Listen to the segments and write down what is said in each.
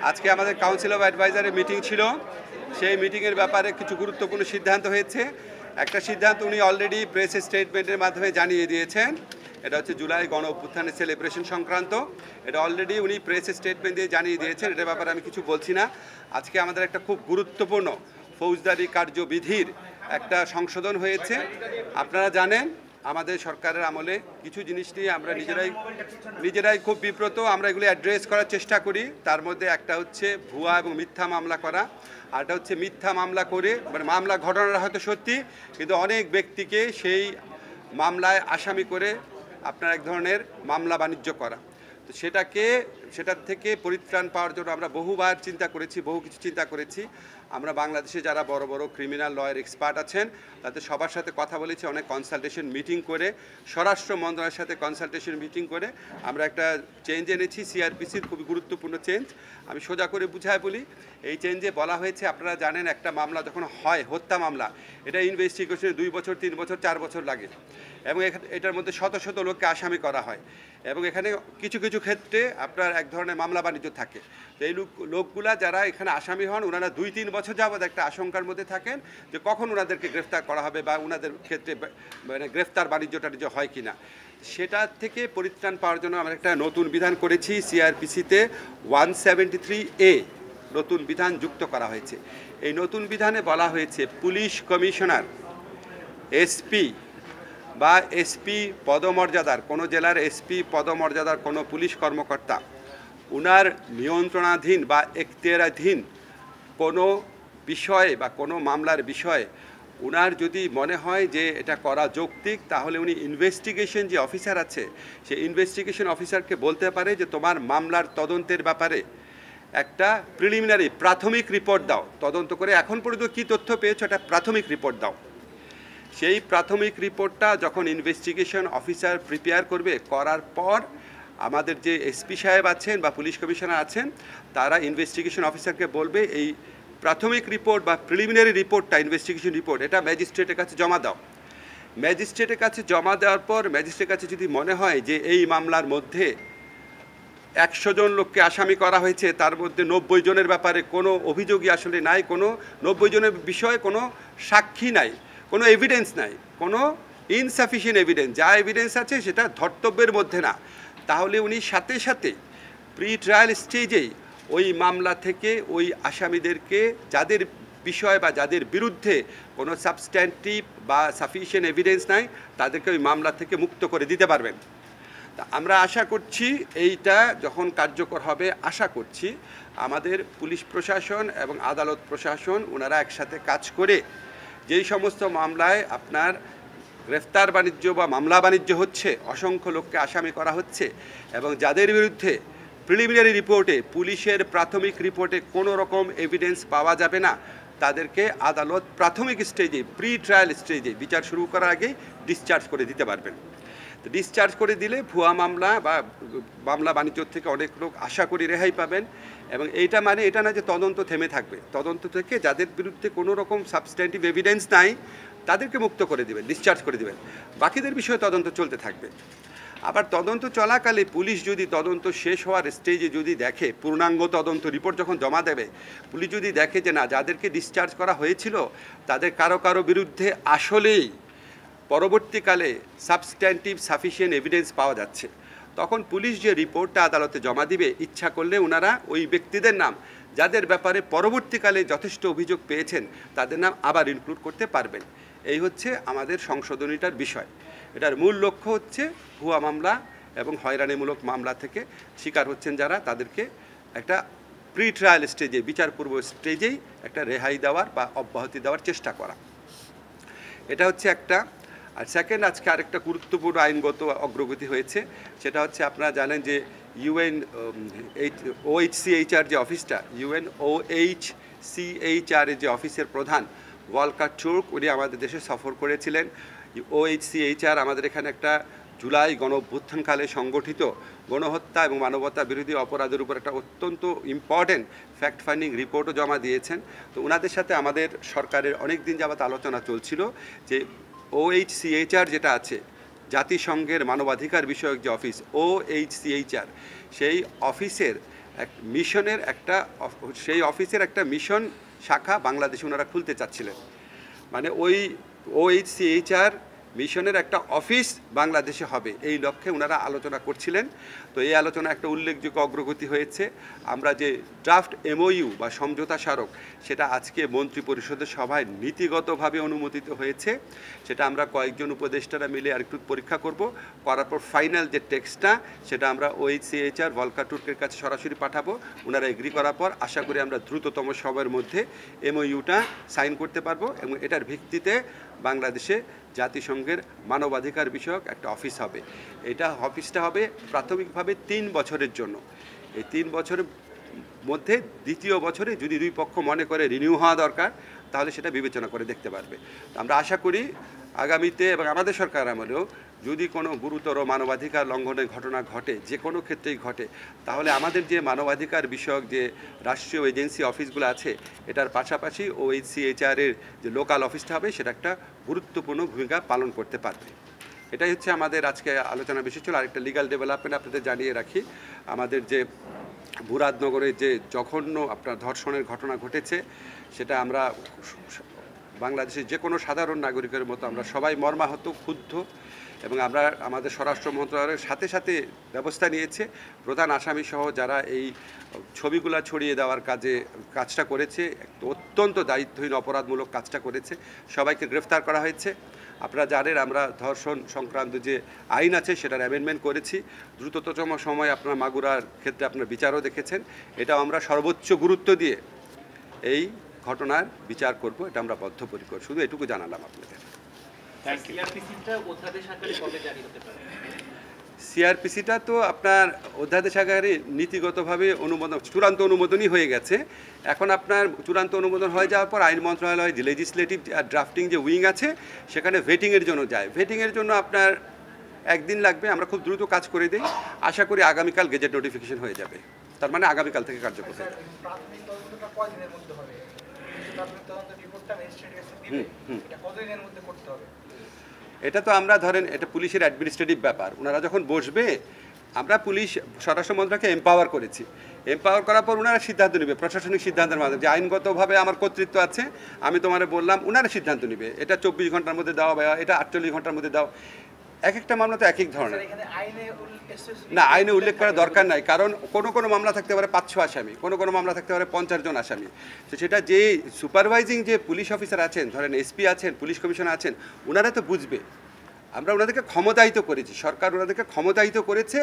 আজকে আমাদের council of অ্যাডভাইজারের meeting ছিল। সেই মিটিংয়ের ব্যাপারে কিছু গুরুত্বপূর্ণ সিদ্ধান্ত হয়েছে। একটা সিদ্ধান্ত উনি অলরেডি প্রেস স্টেটমেন্টের মাধ্যমে জানিয়ে দিয়েছেন। এটা হচ্ছে জুলাই গণ অভ্যুত্থানের সেলিব্রেশন সংক্রান্ত। এটা অলরেডি উনি প্রেস স্টেটমেন্ট দিয়ে জানিয়ে দিয়েছেন। এটার ব্যাপারে আমি কিছু বলছি না। আজকে আমাদের একটা খুব গুরুত্বপূর্ণ ফৌজদারি কার্যবিধির একটা সংশোধন হয়েছে। আপনারা জানেন আমাদের সরকারের আমলে কিছু জিনিস নিয়ে আমরা নিজেরাই খুব বিব্রত। আমরা এগুলি অ্যাড্রেস করার চেষ্টা করি। তার মধ্যে একটা হচ্ছে ভুয়া এবং মিথ্যা মামলা করা, আরটা হচ্ছে মিথ্যা মামলা করে মানে মামলা ঘটনাটা হয়তো সত্যি, কিন্তু অনেক ব্যক্তিকে সেই মামলায় আসামি করে আপনার এক ধরনের মামলা বাণিজ্য করা। তো সেটার থেকে পরিত্রাণ পাওয়ার জন্য আমরা বহুবার চিন্তা করেছি, বহু কিছু চিন্তা করেছি। আমরা বাংলাদেশে যারা বড় বড় ক্রিমিনাল লয়ের এক্সপার্ট আছেন তাদের সবার সাথে কথা বলেছি, অনেক কনসালটেশন মিটিং করে, স্বরাষ্ট্র মন্ত্রণালয়ের সাথে কনসালটেশন মিটিং করে আমরা একটা চেঞ্জ এনেছি। সিআরপিসির খুবই গুরুত্বপূর্ণ চেঞ্জ। আমি সোজা করে বুঝায় বলি, এই চেঞ্জে বলা হয়েছে, আপনারা জানেন একটা মামলা যখন হয়, হত্যা মামলা, এটা ইনভেস্টিগেশনে 2 বছর 3 বছর 4 বছর লাগে এবং এটার মধ্যে শত শত লোককে আসামি করা হয় এবং এখানে কিছু কিছু ক্ষেত্রে আপনার এক ধরনের মামলা বাণিজ্য থাকে। তো এই লোকগুলা যারা এখানে আসামি হন, ওনারা 2-3 বছর যাবৎ একটা আশঙ্কার মধ্যে থাকেন যে কখন ওনাদেরকে গ্রেফতার করা হবে বা ওনাদের ক্ষেত্রে মানে গ্রেফতার বাণিজ্য টাণিজ্য হয় কি না। সেটা থেকে পরিত্রাণ পাওয়ার জন্য আমরা একটা নতুন বিধান করেছি। সিআরপিসিতে 173A নতুন বিধান যুক্ত করা হয়েছে। এই নতুন বিধানে বলা হয়েছে পুলিশ কমিশনার, এসপি বা এসপি পদমর্যাদার কোনো জেলার এসপি পদমর্যাদার কোনো পুলিশ কর্মকর্তা উনার নিয়ন্ত্রণাধীন বা এখতিয়ারাধীন কোনো বিষয়ে বা কোনো মামলার বিষয়ে উনার যদি মনে হয় যে এটা করা যৌক্তিক, তাহলে উনি ইনভেস্টিগেশন যে অফিসার আছে সেই ইনভেস্টিগেশন অফিসারকে বলতে পারে যে তোমার মামলার তদন্তের ব্যাপারে একটা প্রিলিমিনারি প্রাথমিক রিপোর্ট দাও, তদন্ত করে এখন পর্যন্ত কী তথ্য পেয়েছো একটা প্রাথমিক রিপোর্ট দাও। সেই প্রাথমিক রিপোর্টটা যখন ইনভেস্টিগেশন অফিসার প্রিপেয়ার করবে, করার পর আমাদের যে এসপি সাহেব আছেন বা পুলিশ কমিশনার আছেন তারা ইনভেস্টিগেশন অফিসারকে বলবে এই প্রাথমিক রিপোর্ট বা প্রিলিমিনারি রিপোর্টটা, ইনভেস্টিগেশন রিপোর্ট, এটা ম্যাজিস্ট্রেটের কাছে জমা দাও। ম্যাজিস্ট্রেটের কাছে জমা দেওয়ার পর ম্যাজিস্ট্রেটের কাছে যদি মনে হয় যে এই মামলার মধ্যে 100 জন লোককে আসামি করা হয়েছে, তার মধ্যে 90 জনের ব্যাপারে কোনো অভিযোগই আসলে নাই, কোনো 90 জনের বিষয়ে কোনো সাক্ষী নাই, কোনো এভিডেন্স নাই, কোনো ইনসাফিসিয়েন্ট এভিডেন্স, যা এভিডেন্স আছে সেটা ধর্তব্যের মধ্যে না, তাহলে উনি সাথে সাথে প্রি ট্রায়াল স্টেজেই ওই মামলা থেকে ওই আসামিদেরকে যাদের বিষয় বা যাদের বিরুদ্ধে কোনো সাবস্ট্যান্টিভ বা সাফিসিয়েন্ট এভিডেন্স নাই তাদেরকে ওই মামলা থেকে মুক্ত করে দিতে পারবেন। আমরা আশা করছি এইটা যখন কার্যকর হবে, আশা করছি আমাদের পুলিশ প্রশাসন এবং আদালত প্রশাসন ওনারা একসাথে কাজ করে যেই সমস্ত মামলায় আপনার গ্রেফতার বাণিজ্য বা মামলা বাণিজ্য হচ্ছে, অসংখ্য লোককে আসামি করা হচ্ছে এবং যাদের বিরুদ্ধে প্রিলিমিনারি রিপোর্টে, পুলিশের প্রাথমিক রিপোর্টে কোনো রকম এভিডেন্স পাওয়া যাবে না, তাদেরকে আদালত প্রাথমিক স্টেজে, প্রি ট্রায়াল স্টেজে বিচার শুরু করার আগেই ডিসচার্জ করে দিতে পারবেন। তো ডিসচার্জ করে দিলে ভুয়া মামলা বা মামলা বাণিজ্য থেকে অনেক লোক আশা করি রেহাই পাবেন এবং এইটা মানে এটা না যে তদন্ত থেমে থাকবে, তদন্ত থেকে যাদের বিরুদ্ধে কোনো রকম সাবস্ট্যান্টিভ এভিডেন্স নাই তাদেরকে মুক্ত করে দেবেন, ডিসচার্জ করে দেবেন, বাকিদের বিষয়ে তদন্ত চলতে থাকবে। আবার তদন্ত চলাকালে পুলিশ যদি তদন্ত শেষ হওয়ার স্টেজে যদি দেখে, পূর্ণাঙ্গ তদন্ত রিপোর্ট যখন জমা দেবে, পুলিশ যদি দেখে যে না, যাদেরকে ডিসচার্জ করা হয়েছিল তাদের কারো কারো বিরুদ্ধে আসলেই পরবর্তীকালে সাবস্ট্যান্টিভ সাফিসিয়েন্ট এভিডেন্স পাওয়া যাচ্ছে, তখন পুলিশ যে রিপোর্টটা আদালতে জমা দিবে, ইচ্ছা করলে ওনারা ওই ব্যক্তিদের নাম যাদের ব্যাপারে পরবর্তীকালে যথেষ্ট অভিযোগ পেয়েছেন তাদের নাম আবার ইনক্লুড করতে পারবেন। এই হচ্ছে আমাদের সংশোধনীটার বিষয়। এটার মূল লক্ষ্য হচ্ছে ভুয়া মামলা এবং হয়রানিমূলক মামলা থেকে শিকার হচ্ছেন যারা, তাদেরকে একটা প্রি ট্রায়াল স্টেজে, বিচারপূর্ব স্টেজেই একটা রেহাই দেওয়ার বা অব্যাহতি দেওয়ার চেষ্টা করা। এটা হচ্ছে একটা। আর সেকেন্ড, আজকে আরেকটা গুরুত্বপূর্ণ আইনগত অগ্রগতি হয়েছে, সেটা হচ্ছে আপনারা জানেন যে OHCHR যে অফিসটা, UNOHCHR এর যে অফিসের প্রধান ওয়ালকার টুর্ক, উনি আমাদের দেশে সফর করেছিলেন। OHCHR আমাদের এখানে একটা জুলাই গণ অভ্যুত্থানকালে সংগঠিত গণহত্যা এবং মানবতা বিরোধী অপরাধের উপর একটা অত্যন্ত ইম্পর্টেন্ট ফ্যাক্ট ফাইন্ডিং রিপোর্টও জমা দিয়েছেন। তো ওনাদের সাথে আমাদের সরকারের অনেক দিন যাবত আলোচনা চলছিল যে OHCHR যেটা আছে, জাতিসংঘের মানবাধিকার বিষয়ক যে অফিস OHCHR, সেই অফিসের এক মিশনের একটা সেই অফিসের একটা মিশন শাখা বাংলাদেশে ওনারা খুলতে চাচ্ছিলেন, মানে ওই OHCHR মিশনের একটা অফিস বাংলাদেশে হবে এই লক্ষ্যে ওনারা আলোচনা করছিলেন। তো এই আলোচনা একটা উল্লেখযোগ্য অগ্রগতি হয়েছে। আমরা যে ড্রাফট MOU বা সমঝোতা স্মারক সেটা আজকে মন্ত্রী পরিষদের সভায় নীতিগতভাবে অনুমোদিত হয়েছে। সেটা আমরা কয়েকজন উপদেষ্টারা মিলে আরেকটু পরীক্ষা করব, করার পর ফাইনাল যে টেক্সটটা সেটা আমরা OHCHR ভলকার টুর্কের কাছে সরাসরি পাঠাবো। ওনারা এগ্রি করার পর আশা করি আমরা দ্রুততম সময়ের মধ্যে MOUটা সাইন করতে পারবো এবং এটার ভিত্তিতে বাংলাদেশে জাতিসংঘের মানবাধিকার বিষয়ক একটা অফিস হবে। এটা অফিসটা হবে প্রাথমিকভাবে 3 বছরের জন্য। এই 3 বছরের মধ্যে দ্বিতীয় বছরে যদি দুই পক্ষ মনে করে রিনিউ হওয়া দরকার তাহলে সেটা বিবেচনা করে দেখতে পারবে। আমরা আশা করি আগামীতে এবং আমাদের সরকার আমলেও যদি কোনো গুরুতর মানবাধিকার লঙ্ঘনের ঘটনা ঘটে, যে কোনো ক্ষেত্রেই ঘটে, তাহলে আমাদের যে মানবাধিকার বিষয়ক যে রাষ্ট্রীয় এজেন্সি অফিসগুলো আছে এটার পাশাপাশি OHCHR-এর যে লোকাল অফিসটা হবে সেটা একটা গুরুত্বপূর্ণ ভূমিকা পালন করতে পারবে। এটাই হচ্ছে আমাদের আজকে আলোচনা বিষয় ছিল। আরেকটা লিগ্যাল ডেভেলপমেন্ট আপনাদের জানিয়ে রাখি, আমাদের যে মুরাদনগরে যে জঘন্য আপনার ধর্ষণের ঘটনা ঘটেছে সেটা আমরা বাংলাদেশের যে কোনো সাধারণ নাগরিকের মতো আমরা সবাই মর্মাহত, ক্ষুব্ধ এবং আমরা আমাদের স্বরাষ্ট্র মন্ত্রণালয়ের সাথে সাথে ব্যবস্থা নিয়েছে। প্রধান আসামি সহ যারা এই ছবিগুলো ছড়িয়ে দেওয়ার কাজটা করেছে, অত্যন্ত দায়িত্বহীন অপরাধমূলক কাজটা করেছে, সবাইকে গ্রেফতার করা হয়েছে। আপনারা জানেন আমরা ধর্ষণ সংক্রান্ত যে আইন আছে সেটার অ্যামেন্ডমেন্ট করেছি। দ্রুততম সময় আপনারা মাগুরার ক্ষেত্রে আপনার বিচারও দেখেছেন। এটাও আমরা সর্বোচ্চ গুরুত্ব দিয়ে এই ঘটনার বিচার করব, এটা আমরা বদ্ধপরিকর। শুধু এটুকু জানালাম আপনাদের। CRPC-টা তো আপনার অধ্যাদেশ আকারে নীতিগতভাবে চূড়ান্ত অনুমোদনই হয়ে গেছে। এখন আপনার চূড়ান্ত অনুমোদন হয়ে যাওয়ার পর আইন মন্ত্রণালয় যে লেজিসলেটিভ ড্রাফটিং যে উইং আছে সেখানে ভেটিংয়ের জন্য যায়। ভেটিংয়ের জন্য আপনার একদিন লাগবে, আমরা খুব দ্রুত কাজ করে দিই। আশা করি আগামীকাল গেজেট নোটিফিকেশন হয়ে যাবে, তার মানে আগামীকাল থেকে কার্যকর হয়ে যাবে। এটা তো আমরা ধরেন এটা পুলিশের অ্যাডমিনিস্ট্রেটিভ ব্যাপার, ওনারা যখন বসবে আমরা পুলিশ স্বরাষ্ট্র মন্ত্রণালয়কে এম্পাওয়ার করেছি। এম্পাওয়ার করার পর ওনারা সিদ্ধান্ত নেবে, প্রশাসনিক সিদ্ধান্তের মাধ্যমে যে আইনগতভাবে আমার কর্তৃত্ব আছে, আমি তোমার বললাম, ওনারা সিদ্ধান্ত নেবে এটা 24 ঘন্টার মধ্যে দাও বা এটা 48 ঘন্টার মধ্যে দাও। এক একটা মামলা তো এক এক ধরনের না, আইনে উল্লেখ করার দরকার নাই, কারণ কোনো মামলা থাকতে পারে 500 আসামি, কোনো মামলা থাকতে পারে 50 জন আসামি। তো সেটা যে সুপারভাইজিং যে পুলিশ অফিসার আছেন, ধরেন SP আছেন, পুলিশ কমিশনার আছেন, ওনারা তো বুঝবে। আমরা ওনাদেরকে ক্ষমতায়িত করেছি, সরকার ওনাদেরকে ক্ষমতায়িত করেছে,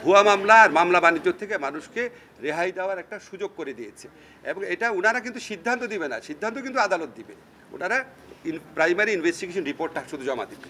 ভুয়া মামলা আর মামলা বাণিজ্য থেকে মানুষকে রেহাই দেওয়ার একটা সুযোগ করে দিয়েছে। এবং এটা ওনারা কিন্তু সিদ্ধান্ত দিবে না, সিদ্ধান্ত কিন্তু আদালত দিবে। ওনারা প্রাইমারি ইনভেস্টিগেশন রিপোর্টটা শুধু জমা দিবে।